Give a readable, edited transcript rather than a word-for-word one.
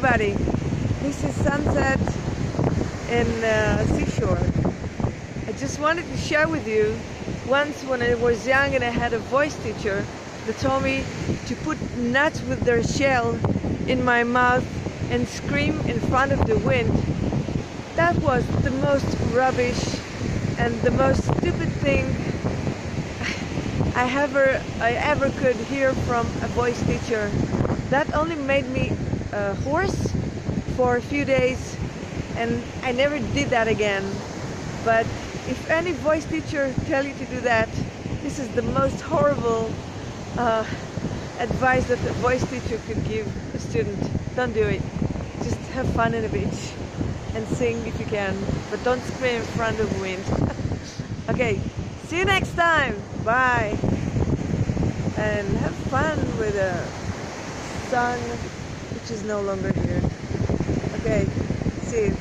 everybody, this is sunset in seashore. I just wanted to share with you, once when I was young and I had a voice teacher that told me to put nuts with their shell in my mouth and scream in front of the wind. That was the most rubbish and the most stupid thing I ever could hear from a voice teacher. That only made me hoarse for a few days, and I never did that again. But if any voice teacher tell you to do that, this is the most horrible advice that a voice teacher could give a student. Don't do it. Just have fun on the beach and sing if you can, but don't scream in front of the wind. Okay, see you next time. Bye. And have fun with the sun, which is no longer here. Okay, see you.